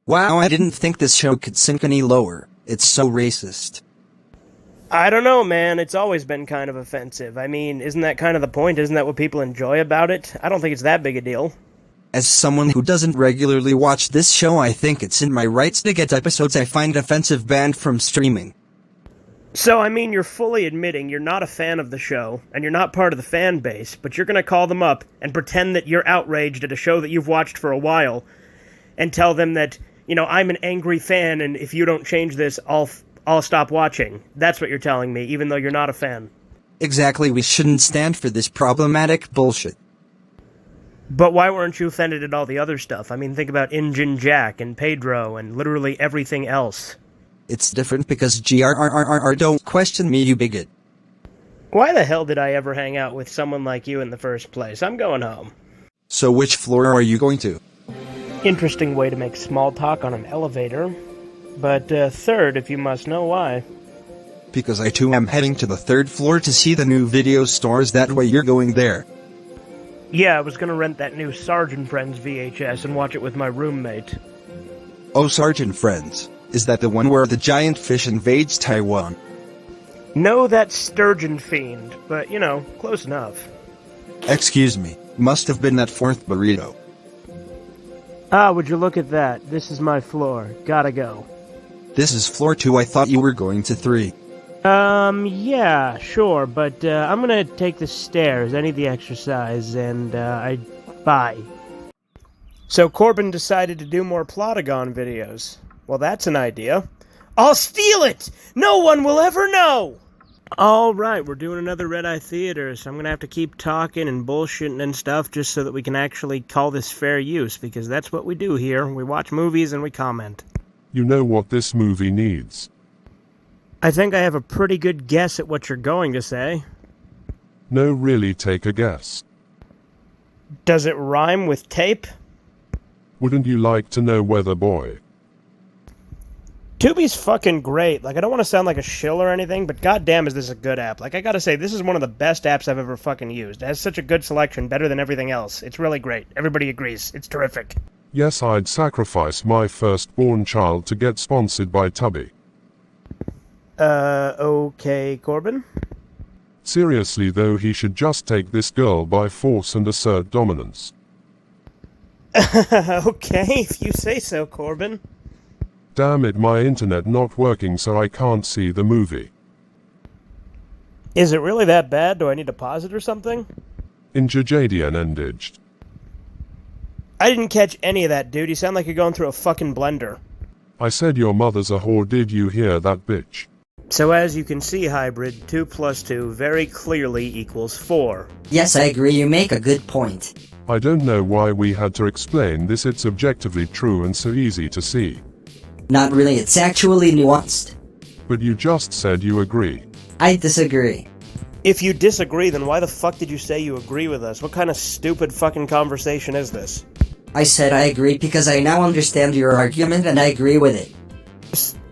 Wow, I didn't think this show could sink any lower. It's so racist. I don't know, man. It's always been kind of offensive. I mean, isn't that kind of the point? Isn't that what people enjoy about it? I don't think it's that big a deal. As someone who doesn't regularly watch this show, I think it's in my rights to get episodes I find offensive banned from streaming. So, I mean, you're fully admitting you're not a fan of the show, and you're not part of the fan base, but you're gonna call them up and pretend that you're outraged at a show that you've watched for a while, and tell them that, you know, I'm an angry fan, and if you don't change this, I'll stop watching. That's what you're telling me, even though you're not a fan. Exactly, we shouldn't stand for this problematic bullshit. But why weren't you offended at all the other stuff? I mean, think about Injun Jack and Pedro and literally everything else. It's different because GRRRR don't question me, you bigot. Why the hell did I ever hang out with someone like you in the first place? I'm going home. So which floor are you going to? Interesting way to make small talk on an elevator. But third, if you must know why. Because I too am heading to the third floor to see the new video stores, that way you're going there. Yeah, I was gonna rent that new Sarge and Friends VHS and watch it with my roommate. Oh, Sarge and Friends. Is that the one where the giant fish invades Taiwan? No, that's Sturgeon Fiend, but, you know, close enough. Excuse me, must have been that fourth burrito. Ah, would you look at that? This is my floor. Gotta go. This is floor 2, I thought you were going to 3. Yeah, sure, but, I'm gonna take the stairs. I need the exercise, and, bye. So Corbin decided to do more Plotagon videos. Well, that's an idea. I'll steal it! No one will ever know! Alright, we're doing another Redeye Theater, so I'm gonna have to keep talking and bullshitting and stuff just so that we can actually call this fair use, because that's what we do here. We watch movies and we comment. You know what this movie needs. I think I have a pretty good guess at what you're going to say. No, really, take a guess. Does it rhyme with tape? Wouldn't you like to know, Weather Boy? Tubi's fucking great. Like, I don't want to sound like a shill or anything, but goddamn is this a good app. Like, I gotta say, this is one of the best apps I've ever fucking used. It has such a good selection, better than everything else. It's really great. Everybody agrees. It's terrific. Yes, I'd sacrifice my firstborn child to get sponsored by Tubby. Okay, Corbin? Seriously though, he should just take this girl by force and assert dominance. Okay, if you say so, Corbin. Damn it, my internet not working so I can't see the movie. Is it really that bad? Do I need to pause it or something? Injajadian endaged. I didn't catch any of that, dude. You sound like you're going through a fucking blender. I said your mother's a whore, did you hear that, bitch? So as you can see, Hybrid, 2 plus 2 very clearly equals 4. Yes, I agree, you make a good point. I don't know why we had to explain this, it's objectively true and so easy to see. Not really, it's actually nuanced. But you just said you agree. I disagree. If you disagree, then why the fuck did you say you agree with us? What kind of stupid fucking conversation is this? I said I agree because I now understand your argument and I agree with it.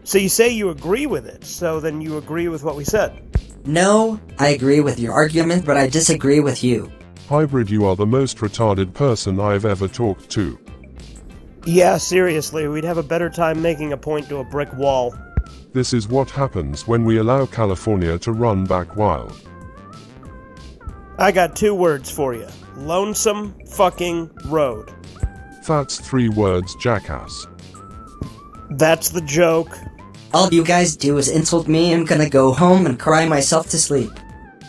So you say you agree with it, so then you agree with what we said? No, I agree with your argument, but I disagree with you. Hybrid, you are the most retarded person I've ever talked to. Yeah, seriously, we'd have a better time making a point to a brick wall. This is what happens when we allow California to run back wild. I got 2 words for you. Lonesome fucking road. That's 3 words, jackass. That's the joke. All you guys do is insult me. I'm gonna go home and cry myself to sleep.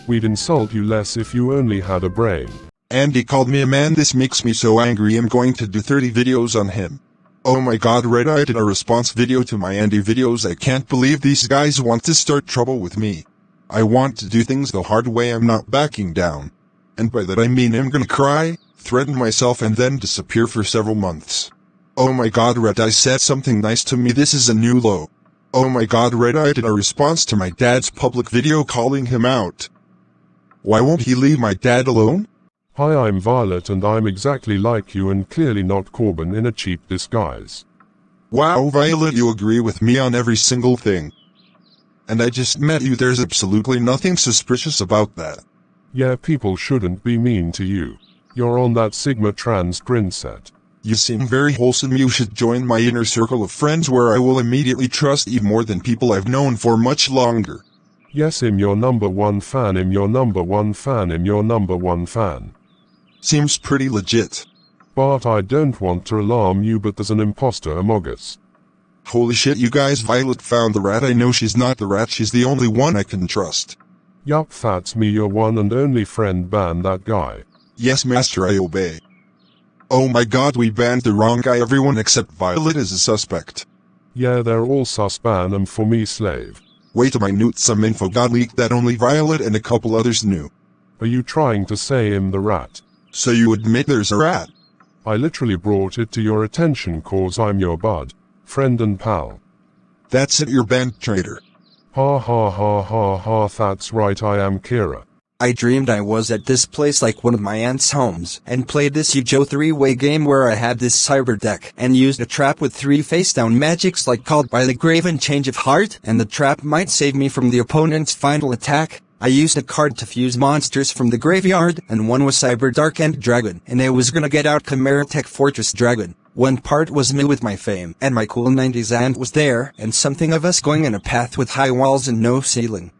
We'd insult you less if you only had a brain. Andy called me a man. This makes me so angry. I'm going to do 30 videos on him. Oh my god, Redeye did a response video to my Andy videos. I can't believe these guys want to start trouble with me. I want to do things the hard way. I'm not backing down. And by that I mean I'm gonna cry, threaten myself, and then disappear for several months. Oh my god, Redeye said something nice to me. This is a new low. Oh my god, Redeye did a response to my dad's public video calling him out. Why won't he leave my dad alone? Hi, I'm Violet and I'm exactly like you and clearly not Corbin in a cheap disguise. Wow, Violet, you agree with me on every single thing. And I just met you. There's absolutely nothing suspicious about that. Yeah, people shouldn't be mean to you. You're on that Sigma trans grin set. You seem very wholesome. You should join my inner circle of friends where I will immediately trust you more than people I've known for much longer. Yes, I'm your number one fan, I'm your number one fan, I'm your number one fan. Seems pretty legit. But I don't want to alarm you, but there's an imposter among us. Holy shit, you guys, Violet found the rat. I know she's not the rat, she's the only one I can trust. Yup, that's me, your one and only friend. Ban that guy. Yes, master, I obey. Oh my god, we banned the wrong guy. Everyone except Violet is a suspect. Yeah, they're all sus. Ban them for me, slave. Wait till I knew some info got leaked that only Violet and a couple others knew. Are you trying to say I'm the rat? So you admit there's a rat? I literally brought it to your attention cause I'm your bud, friend and pal. That's it, you're banned, traitor. Ha ha ha ha ha, that's right, I am Kira. I dreamed I was at this place like one of my aunt's homes and played this Yu-Gi-Oh! 3-way game where I had this cyber deck and used a trap with 3 face-down magics like called by the grave and change of heart, and the trap might save me from the opponent's final attack. I used a card to fuse monsters from the graveyard, and one was Cyber Dark End Dragon, and I was gonna get out Chimera Tech Fortress Dragon. One part was me with my fame, and my cool 90s aunt was there, and something of us going in a path with high walls and no ceiling.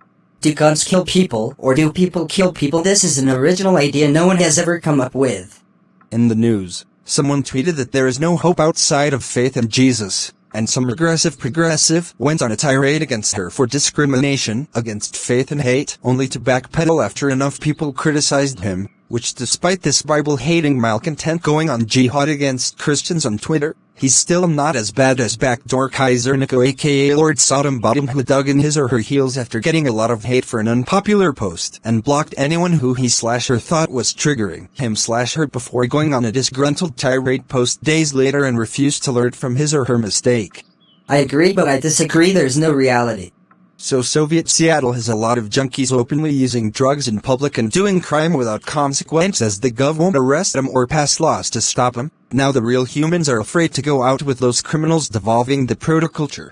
Do guns kill people, or do people kill people? This is an original idea no one has ever come up with. In the news, someone tweeted that there is no hope outside of faith in Jesus, and some progressive went on a tirade against her for discrimination against faith and hate, only to backpedal after enough people criticized him, which despite this Bible-hating malcontent going on jihad against Christians on Twitter, he's still not as bad as Backdoor Kaiser Nico aka Lord Sodom Bottom, who dug in his or her heels after getting a lot of hate for an unpopular post and blocked anyone who he/her thought was triggering him/her before going on a disgruntled tirade post days later and refused to learn from his or her mistake. I agree, but I disagree. There's no reality. So Soviet Seattle has a lot of junkies openly using drugs in public and doing crime without consequence as the gov won't arrest them or pass laws to stop them. Now the real humans are afraid to go out with those criminals, devolving the protoculture.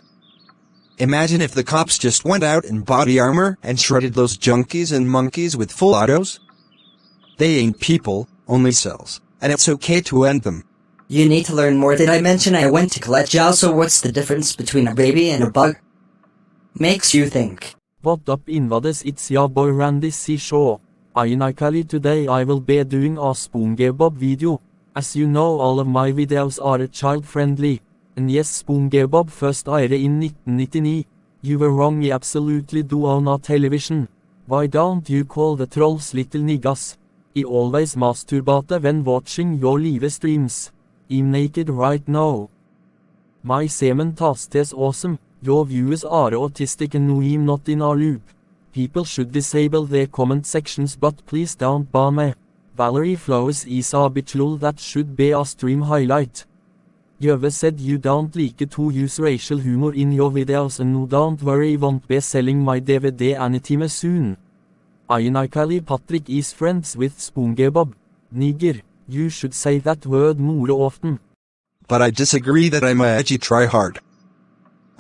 Imagine if the cops just went out in body armor and shredded those junkies and monkeys with full autos. They ain't people, only cells, and it's okay to end them. You need to learn more. Did I mention I went to college? Also, what's the difference between a baby and a bug? Makes you think. What up invaders, it's your boy Randy C. Shaw. Ironically today I will be doing a SpongeBob video. As you know, all of my videos are child friendly. And yes, SpongeBob first aired in 1999. You were wrong, you absolutely do own a television. Why don't you call the trolls little niggas? I always masturbate when watching your live streams. I'm naked right now. My semen taste is awesome. Your viewers are autistic and no, I'm not in a loop. People should disable their comment sections, but please don't ban me. Valerie Flowers is a bitch lol, that should be a stream highlight. Jøve said you don't like to use racial humor in your videos, and no, don't worry, I won't be selling my DVD anytime soon. Ironically Patrick is friends with SpongeBob. Nigger, you should say that word more often. But I disagree that I'm a edgy tryhard.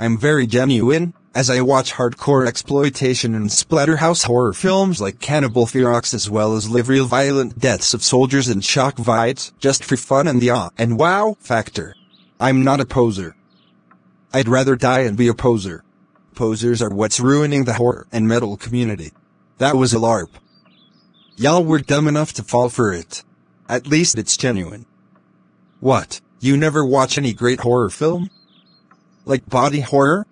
I'm very genuine, as I watch hardcore exploitation and splatterhouse horror films like Cannibal Ferox, as well as live real violent deaths of soldiers and shock vids, just for fun and the awe and wow factor. I'm not a poser. I'd rather die and be a poser. Posers are what's ruining the horror and metal community. That was a LARP. Y'all were dumb enough to fall for it. At least it's genuine. What, you never watch any great horror film? Like body horror?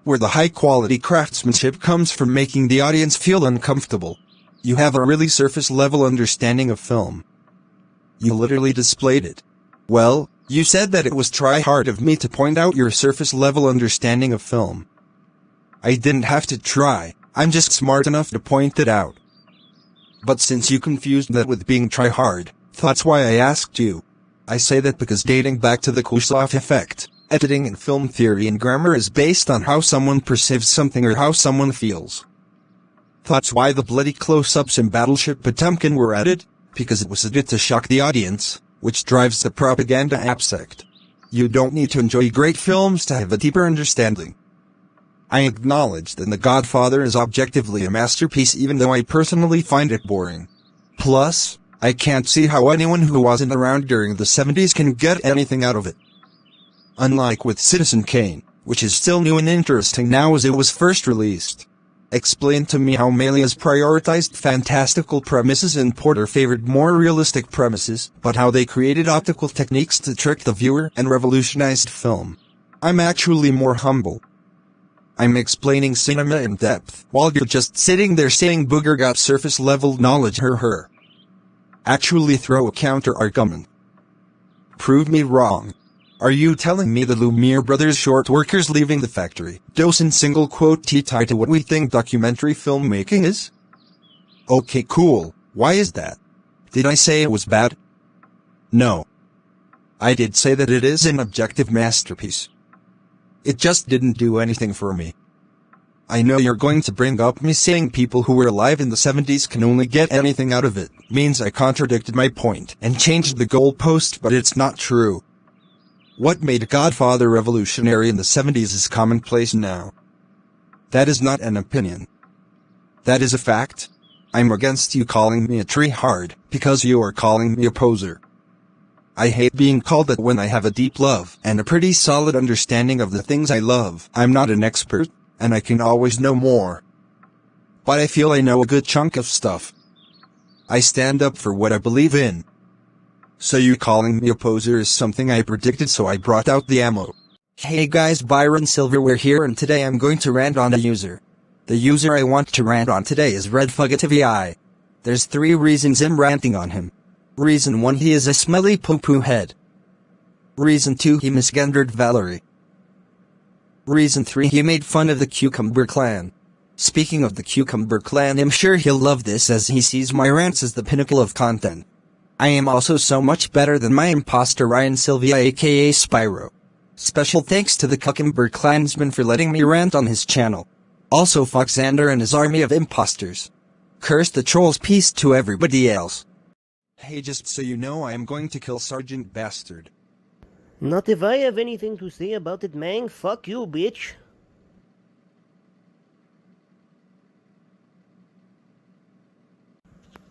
where the high-quality craftsmanship comes from making the audience feel uncomfortable. You have a really surface-level understanding of film. You literally displayed it. Well, you said that it was try-hard of me to point out your surface-level understanding of film. I didn't have to try, I'm just smart enough to point it out. But since you confused that with being try-hard, that's why I asked you. I say that because dating back to the Kusloff effect, editing in film theory and grammar is based on how someone perceives something or how someone feels. That's why the bloody close-ups in Battleship Potemkin were added, because it was added to shock the audience, which drives the propaganda aspect. You don't need to enjoy great films to have a deeper understanding. I acknowledge that The Godfather is objectively a masterpiece even though I personally find it boring. Plus, I can't see how anyone who wasn't around during the 70s can get anything out of it. Unlike with Citizen Kane, which is still new and interesting now as it was first released. Explain to me how Melias prioritized fantastical premises and Porter favored more realistic premises, but how they created optical techniques to trick the viewer and revolutionized film. I'm actually more humble. I'm explaining cinema in depth, while you're just sitting there saying Booger got surface-level knowledge her. Actually throw a counter-argument. Prove me wrong. Are you telling me the Lumiere brothers short workers leaving the factory, dosing single quote tie to what we think documentary filmmaking is? Okay, cool. Why is that? Did I say it was bad? No. I did say that it is an objective masterpiece. It just didn't do anything for me. I know you're going to bring up me saying people who were alive in the 70s can only get anything out of it, means I contradicted my point and changed the goalpost, but it's not true. What made Godfather revolutionary in the 70s is commonplace now. That is not an opinion. That is a fact. I'm against you calling me a treehard, because you are calling me a poser. I hate being called that when I have a deep love and a pretty solid understanding of the things I love. I'm not an expert, and I can always know more. But I feel I know a good chunk of stuff. I stand up for what I believe in. So you calling me a poser is something I predicted, so I brought out the ammo. Hey guys, Byron Silverware here, and today I'm going to rant on a user. The user I want to rant on today is RedFugativi. There's 3 reasons I'm ranting on him. Reason 1, he is a smelly poo-poo head. Reason 2, he misgendered Valerie. Reason 3, he made fun of the Cucumber Clan. Speaking of the Cucumber Clan, I'm sure he'll love this as he sees my rants as the pinnacle of content. I am also so much better than my imposter Ryan Sylvia aka Spyro. Special thanks to the Cucumber Clansman for letting me rant on his channel. Also fuck Xander and his army of imposters. Curse the trolls, peace to everybody else. Hey, just so you know, I am going to kill Sergeant Bastard. Not if I have anything to say about it, man. Fuck you, bitch.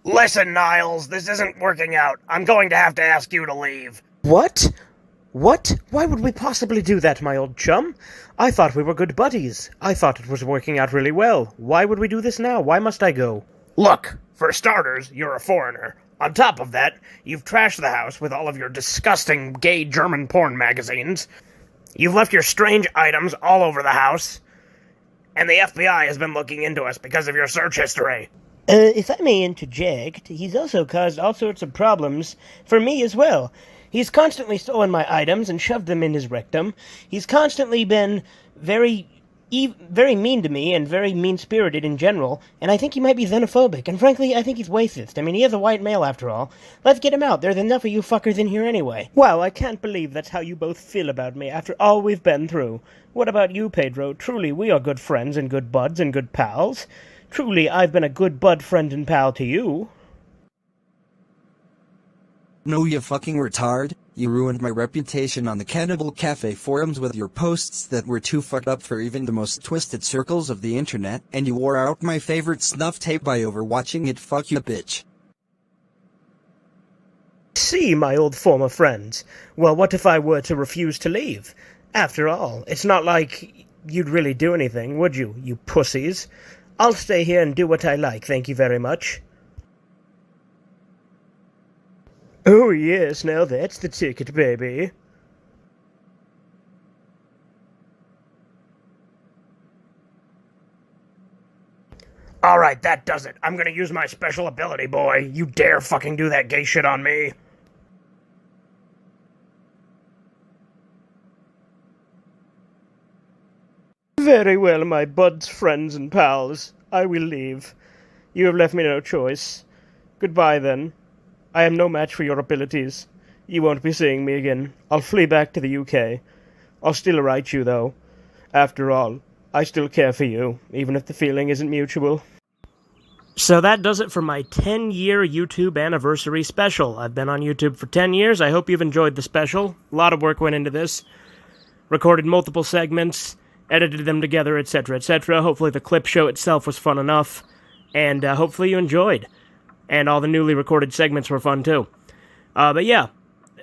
Listen, Niles, this isn't working out. I'm going to have to ask you to leave. What? What? Why would we possibly do that, my old chum? I thought we were good buddies. I thought it was working out really well. Why would we do this now? Why must I go? Look, for starters, you're a foreigner. On top of that, you've trashed the house with all of your disgusting gay German porn magazines. You've left your strange items all over the house. And the FBI has been looking into us because of your search history. If I may interject, he's also caused all sorts of problems for me as well. He's constantly stolen my items and shoved them in his rectum. He's constantly been very mean to me and very mean-spirited in general, and I think he might be xenophobic, and frankly, I think he's racist. I mean, he is a white male after all. Let's get him out. There's enough of you fuckers in here anyway. Wow, I can't believe that's how you both feel about me after all we've been through. What about you, Pedro? Truly, we are good friends and good buds and good pals. Truly, I've been a good bud, friend, and pal to you. No, you fucking retard. You ruined my reputation on the Cannibal Cafe forums with your posts that were too fucked up for even the most twisted circles of the internet, and you wore out my favorite snuff tape by overwatching it. Fuck you, bitch. See, my old former friends. Well, what if I were to refuse to leave? After all, it's not like you'd really do anything, would you, you pussies? I'll stay here and do what I like, thank you very much. Oh yes, now that's the ticket, baby. Alright, that does it. I'm gonna use my special ability, boy. You dare fucking do that gay shit on me. Very well, my buds, friends, and pals. I will leave. You have left me no choice. Goodbye, then. I am no match for your abilities. You won't be seeing me again. I'll flee back to the UK. I'll still write you, though. After all, I still care for you, even if the feeling isn't mutual. So that does it for my 10-year YouTube anniversary special. I've been on YouTube for 10 years. I hope you've enjoyed the special. A lot of work went into this. Recorded multiple segments, edited them together, etc., etc. Hopefully the clip show itself was fun enough, and hopefully you enjoyed. And all the newly recorded segments were fun, too. But yeah,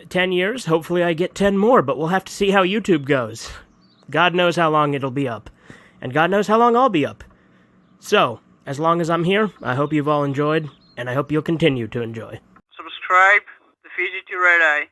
10 years, hopefully I get 10 more, but we'll have to see how YouTube goes. God knows how long it'll be up. And God knows how long I'll be up. So, as long as I'm here, I hope you've all enjoyed, and I hope you'll continue to enjoy. Subscribe, the Fugitive Redeye.